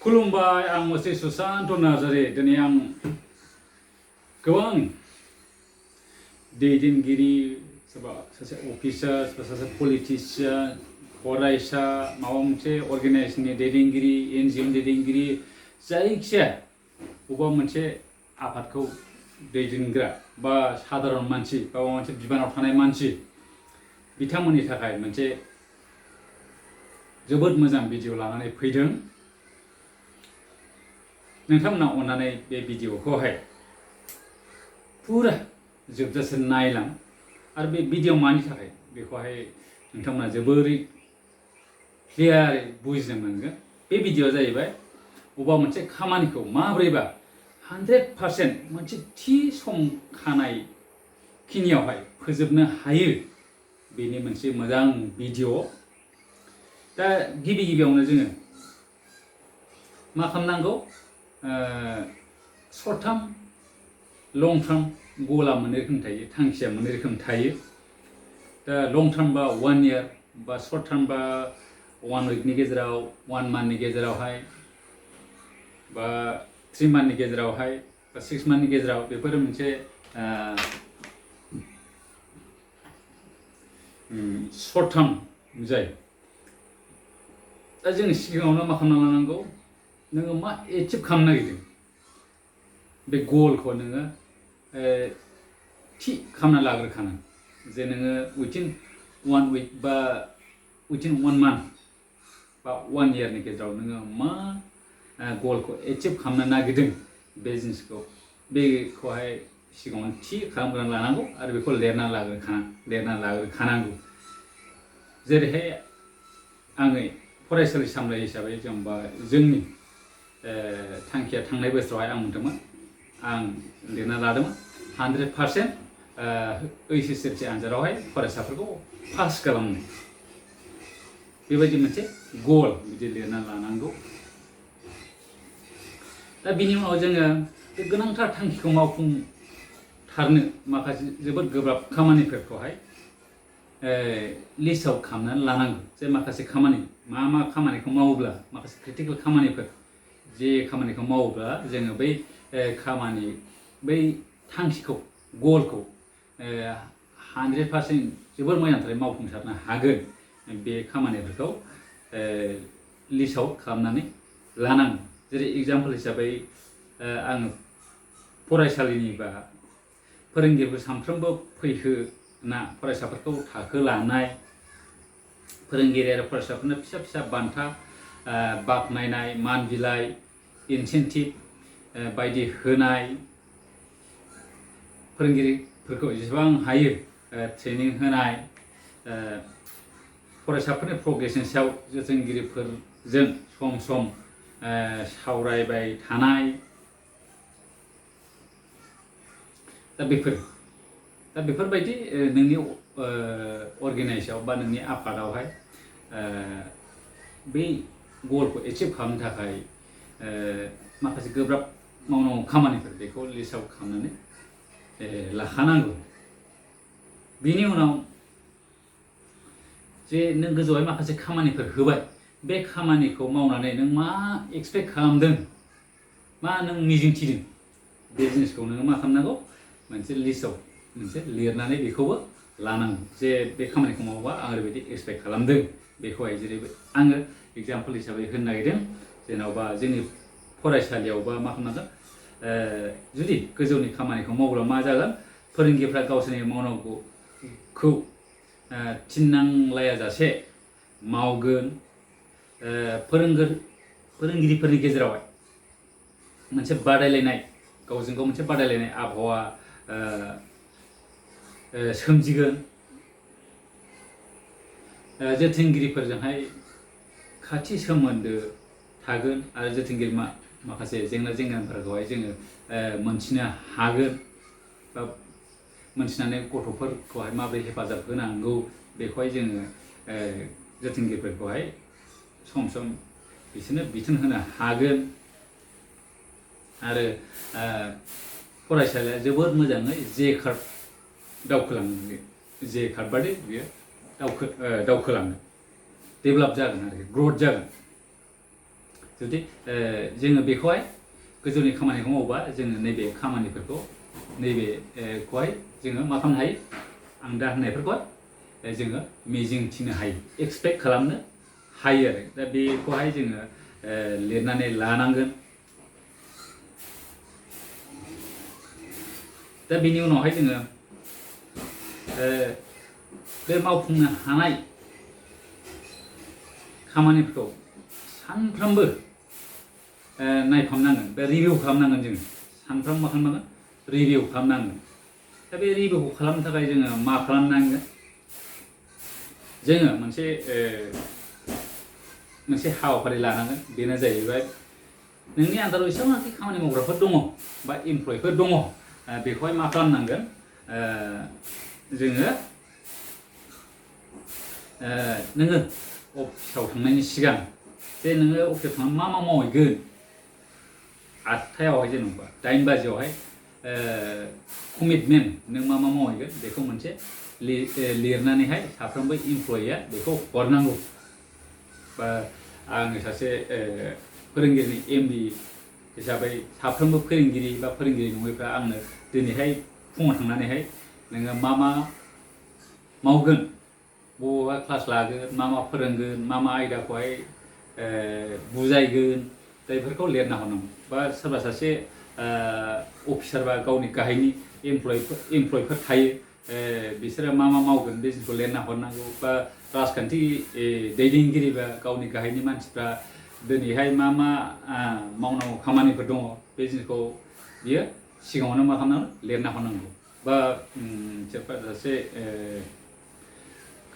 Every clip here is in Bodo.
खुलुमबाय आं मोसे सुशांत नार्जारि दिनै आं गोबां दैदेनगिरि सोरबा सासे अफिसार सोरबा सासे पलिटिशियान फरायसा माबा मोनसे अर्गानाइजेशननि दैदेनगिरि एनजिअनि दैदेनगिरि जायखिया बबेबा मोनसे आफादखौ दैदेनग्रा बा साधारन मानसि बा माबा मोनसे बिबानाव थानाय मानसि बिथांमोननि थाखाय मोनसे जोबोद मोजां भिडिअ लानानै फैदों। नोंथांमोना अननानै बे भिडिअखौहाय पुरा जोबजासे नायलां आरो बे भिडिअ मानि थाखाय बेखौहाय नोंथांमोना जोबोरै क्लियारै बुजिनो मोनगोन। बे भिडिअआ जाहैबाय बबेबा मोनसे खामानिखौ माब्रैबा 100% मोनसे थि सम खानाय खिनियावहाय फोजोबनो हायो बेनि मोनसे मोजां भिडिअ। दा गिबियावनो जोङो मा खालामनांगौ सर्ट टार्म लं टार्म गला मोननै रोखोम थायो, थांखिया मोननै रोखोम थायो। दा लं टार्म बा 1 year बा सर्ट टार्म बा 1 weekनि गेजेराव 1 monthनि गेजेरावहाय बा 3 monthनि गेजेरावहाय बा 6 monthनि गेजेराव बेफोरो मोनसे सर्ट टार्म जायो। दा जों सिगाङावनो मा खालामना लानांगौ, नोङो मा एचिभ खालामनो नागिरदों बे गलखौ नोङो थि खालामना लाग्रोखानांगौ जे नोङो उइथिन 1 week बा उइथिन 1 month बा 1 yearनि गेजेराव नोङो मा गलखौ एचिभ खालामनो नागिरदों बे जिनिसखौ बेखौहाय सिगाङावनो थि खालामग्रोना लानांगौ आरो बेखौ लिरना लाग्रोखानांगौ। जेरैहाय आङो फरायसालि सामलाय हिसाबै जेनेबा जोंनि थांखिया थांनाय बोसोरावहाय आं मोनदोंमोन, आं लिरना लादोंमोन 100% HSLC आनजादावहाय फरायसाफोरखौ पास खालामनो। बेबायदि मोनसे गल बिदि लिरना लानांगौ। दा बिनि उनाव जोङो बे गोनांथार थांखिखौ मावफुंथारनो माखासे जोबोद गोब्राब खामानिफोरखौहाय लिस्ट आउट खालामनानै लानांगौ। जे माखासे खामानि मा खामानिखौ मावोब्ला माखासे क्रिटिकेल खामानिफोर जे खामानिखौ मावोब्ला जोङो बै खामानि बै थांखिखौ गलखौ 100% जोबोर मोजांथारै मावफुंसारनो हागोन बे खामानिफोरखौ लिस्ट आउट खालामनानै लानांगौ। जेरै एग्जाम्पल हिसाबै आङो फरायसालिनि बा फोरोंगिरिफोर सानफ्रोमबो फैहोना फरायसाफोरखौ थाखो लानाय, फोरोंगिरि आरो फरायसाफोरनो फिसा फिसा बान्था बाख्नायनाय, मान बिलाइ, इनसेन्टिभ बायदि होनाय, फोरोंगिरिफोरखौ जेसेबां हायो ट्रेनिं होनाय, फरायसाफोरनि प्रग्रेसनि सायाव जोथोनगिरिफोरजों सम सम सावरायबाय थानाय। दा बेफोरबायदि नोंनि अर्गेनाइजेसनाव बा नोंनि आफादावहाय बै गलखौ एचिभ खालामनो थाखाय माखासे गोब्राब मावनांगौ खामानिफोर बेखौ लिस्ट आउट खालामनानै लाखानांगौ। बिनि उनाव जे नों गोजौआवहाय माखासे खामानिफोर होबाय, बे खामानिखौ मावनानै नों मा एक्सपेक्ट खालामदों, मा नों मिजिंथिदों, बे जिनिसखौ नोङो मा खालामनांगौ, मोनसे लिस्टआव मोनसे लिरनानै बेखौबो लानांगौ। जे बे खामानिखौ मावोबा आं ओरैबायदि एक्सपेक्ट खालामदों बेखौहाय। जेरै आङो एग्जाम्पल हिसाबै होनो नागिरदों, जेन'बा जोंनि फरायसालियावबा मा खालामनांगोन, जुदि गोजौनि खामानिखौ मावोब्ला मा जागोन, फोरोंगिरिफ्रा गावसोरनि मावनांगौखौ थिननांलायाजासे मावगोन। फोरोंगिरिफोरनि गेजेरावहाय मोनसे बादायलायनाय, गावजों गाव मोनसे बादायलायनाय आबहावा सोमजिगोन। जोथोनगिरिफोरजोंहाय खाथि सोमोन्दो थागोन आरो जोथोनगिरि माखासे जेंनाफोरखौहाय जोङो मोनथिनो हागोन बा मोनथिनानै गथ'फोरखौहाय माबोरै हेफाजाब होनांगौ बेखौहाय जोङो जोथोनगिरिफोरखौहाय सम सम बिसोरनो बिथोन होनो हागोन। आरो फरायसालिया जोबोद मोजाङै जे कार्ड दावखोलाङो। जे कार्ड बादि बियो दावखोलाङो, डेभेलप जागोन आरो ग्रथ जागोन। जुदि जोङो बेखौहाय गोजौनि खामानिखौ मावोबा जोङो नैबे खामानिफोरखौ नैबेखौहाय जोङो मा खालामनो हायो आं दा होननायफोरखौहाय जोङो मिजिं थिनो हायो एक्सपेक्ट खालामनो हायो आरो दा बेखौहाय जोङो लिरनानै लानांगोन दा बेनि उनावहाय जोङो बे मावफुंनो हानाय खामानिफोरखौ सानफ्रोमबो नायफामनांगोन बे रिभिउ खालामनांगोन जोङो सानफ्रोमबो मा खालामनांगोन रिभिउ खालामनांगोन दा बे रिभिउखौ खालामनो थाखाय जोङो मा खालामनांगोन जोङो मोनसे हाबाफारि लानांगोन बेनो जाहैबाय नोंनि आन्दाराव एसेबांनाखि खामानि मावग्राफोर दङ बा एमप्लयिफोर दङ बेखौहाय मा खालामनांगोन जोङो नोङो अफिसाव थांनायनि सिगां जे नोङो अफिसाव थांनानै मा मावहैगोन 8टायावहाय जेनेबा 9 बाजियावहाय कमिटमेन्ट नों मा मावहैगोन बेखौ मोनसे लिरनानैहाय साफ्रोमबो इमप्लयिया बेखौ हरनांगौ बा आङो सासे फोरोंगिरिनि एमडि हिसाबै साफ्रोमबो फोरोंगिरि बा फोरोंगिरि नङैफ्रा आंनो दिनैहाय फुङाव थांनानैहाय नोङो मा मावगोन बबेबा क्लास लागोन मा फोरोंगोन मा आयदाखौहाय बुजायगोन दा बेफोरखौ लिरना हरनांगौ बा सोरबा सासे अफिसार बा गावनि गाहायनि एमप्लयिफोर थायो बिसोरो मा मावगोन बे जिनिसखौ लिरना हरनांगौ बा राजखान्थि दैदेनगिरि बा गावनि गाहायनि मानसिफ्रा दिनैहाय मा मावनांगौ खामानिफोर दङ बे जिनिसखौ बियो सिगाङावनो मा खालामनांगौ लिरना हरनांगौ बा सोरबा सासे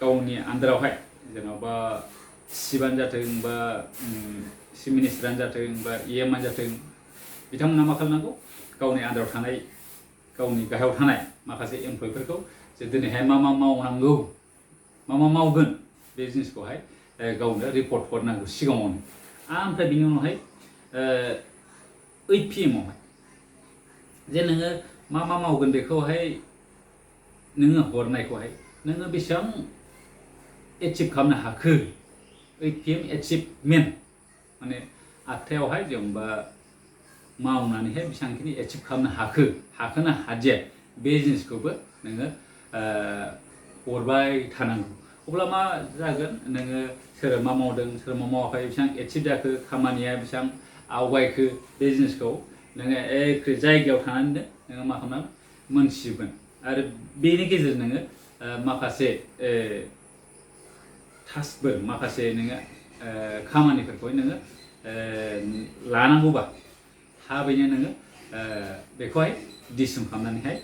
गावनि आन्दारावहाय जेन'बा चिफआनो जाथों बा चिफ मिनिस्टारानो जाथों बा EMआनो जाथों बिथांमोना मा खालामनांगौ गावनि आन्दाराव थानाय गावनि गाहायाव थानाय माखासे एमप्लयिफोरखौ जे दिनैहाय मा मावनांगौ मा मावगोन बे जिनिसखौहाय गावनो रिपर्ट हरनांगौ सिगाङावनो ओमफ्राय बिनि उनावहाय 8 PM आवहाय जे नोङो मा मावगोन बेखौहाय नोङो हरनायखौहाय नोङो बेसेबां एचिभ खालामनो हाखो 8 PM एचिभमेन्ट माने 8टायावहाय जेनेबा मावनानैहाय बेसेबांखिनि एचिभ खालामनो हाखोना हादिया बे जिनिसखौबो नोङो हरबाय थानांगौ अब्ला मा जागोन नोङो सोर मा मावदों सोर मा मावाखै बेसेबां एचिभ जाखो खामानिया बेसेबां आवगायखो बे जिनिसखौ नोङो एखे जायगायाव थानानैनो नोङो मा खालामनांगोन मोनथिजोबगोन आरो बेनि गेजेरजों नोङो माखासे टास्कफोर माखासे नोङो खामानिफोरखौहाय नोङो लानांगौबा थाबैनो नोङो बेखौहाय डिसिसन खालामनानैहाय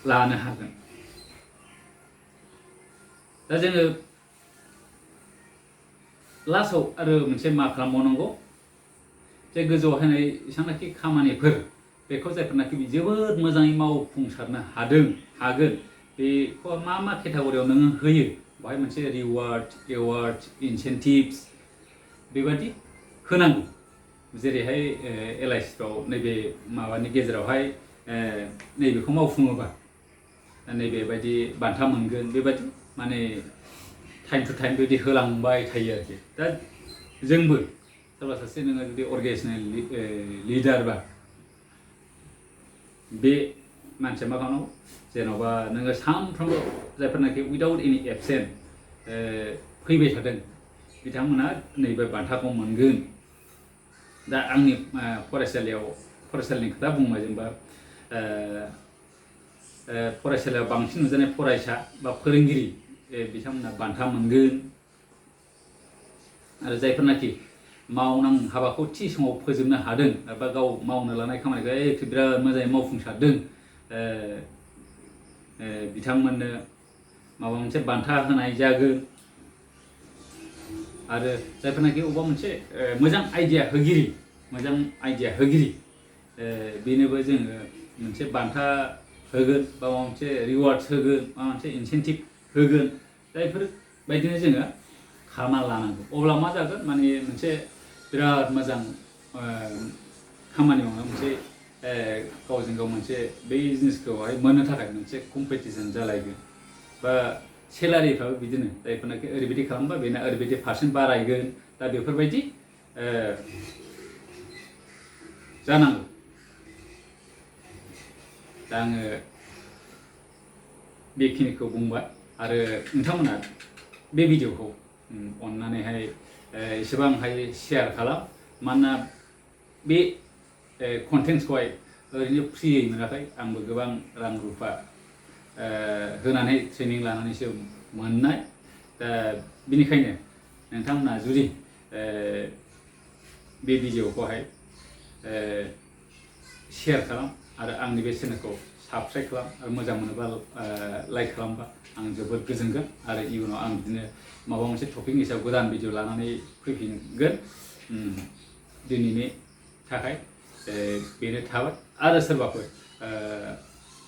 लानो हागोन दा जोङो लास्टआव आरो मोनसे मा खालामबावनांगौ जे गोजौआव होनाय एसेबांनाखि खामानिफोर बेखौ जायफोरनाखि जोबोद मोजाङै मावफुंसारनो हागोन बेखौ मा केटेगरियाव नोङो होयो बाहाय मोनसे रिवार्ड एवार्ड इनसेन्टिभ्स बेबादि होनांगौ जेरैहाय LICफ्राव नैबे माबानि गेजेरावहाय नैबेखौ मावफुङोबा नैबेबायदि बान्था मोनगोन बेबादि माने टाइम टु टाइम बेबायदि होलांबाय थायो आरोखि दा जोंबो सोरबा सासे नोङो जुदि अर्गेनाइजेसनेल लिडार बा बे मानसिया मा खालामनांगौ जेन'बा नोङो सानफ्रोमबो जायफोरनाखि उइदाउट एनि एबसेन्ट फैबाय थादों बिथांमोना नैबे बान्थाखौ मोनगोन दा आंनि फरायसालिनि खोथा बुंबाय जेनेबा फरायसालियाव बांसिन नुजानाय फरायसा बा फोरोंगिरि बिथांमोना बान्था मोनगोन आरो जायफोरनाखि मावनां हाबाखौ थि समाव फोजोबनो हादों बा गाव मावनो लानाय खामानिखौ बिराद मोजाङै मावफुंसारदों बिथांमोननो माबा मोनसे बान्था होनाय जागोन आरो जायफोरनाखि अबेबा मोनसे मोजां आइडिया होगिरि बेनोबो जोङो मोनसे बान्था होगोन बा माबा मोनसे रिवार्डस होगोन माबा मोनसे इनसेन्टिभ होगोन बेफोरबायदिनो जोङो खालामना लानांगौ अब्ला मा जागोन माने मोनसे बिराद मोजां खामानि मावनो मोनसे गावजों गाव मोनसे बै जिनिसखौहाय मोननो थाखाय मोनसे कम्पिटिसन जालायगोन बा सेलारिफ्राबो बिदिनो जायफोरनाखि ओरैबायदि खालामबा बेना ओरैबायदि पार्सेन्ट बारायगोन दा बेफोरबायदि जानांगौ दा आङो बेखिनिखौ बुंबाय आरो नोंथांमोना बे भिडिअखौ अननानैहाय एसेबांहाय शेयार खालाम मानोना बे कन्टेन्टखौहाय ओरैनो फ्रियै मोनाखै आंबो गोबां रां रुफा होनानै ट्रेनिं लानानैसो मोननाय दा बिनिखायनो नोंथांमोना जुदि बे भिडिअखौहाय शेयार खालाम आरो आंनि बे चेनेलखौ साबस्क्राइब खालाम आरो मोजां मोनोबा लाइक खालामबा आं जोबोद गोजोनगोन आरो इयुनाव आं बिदिनो माबा मोनसे टपिकनि सायाव गोदान भिडिअ लानानै फैफिनगोन दिनैनि थाखाय बेनो थाबाय आरो सोरबाफोर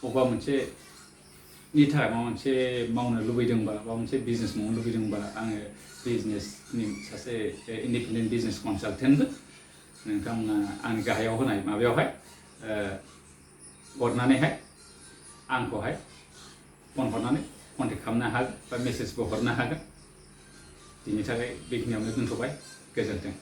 बबेबा मोनसेनि थाखाय माबा मोनसे मावनो लुबैदोंबा माबा मोनसे बिजनेस मावनो लुबैदोंबा आङो बिजनेसनि सासे इन्डिपेन्डेन्ट बिजनेस कनसालटेन्टबो नोंथांमोना आंनि गाहायाव होनाय माबायावहाय हरनानैहाय आंखौहाय फन हरनानै कन्टेक्ट खालामनो हागोन बा मेसेजबो हरनो हागोन बिनि थाखाय बेखिनियावनो दोनथ'बाय गोजोन्थों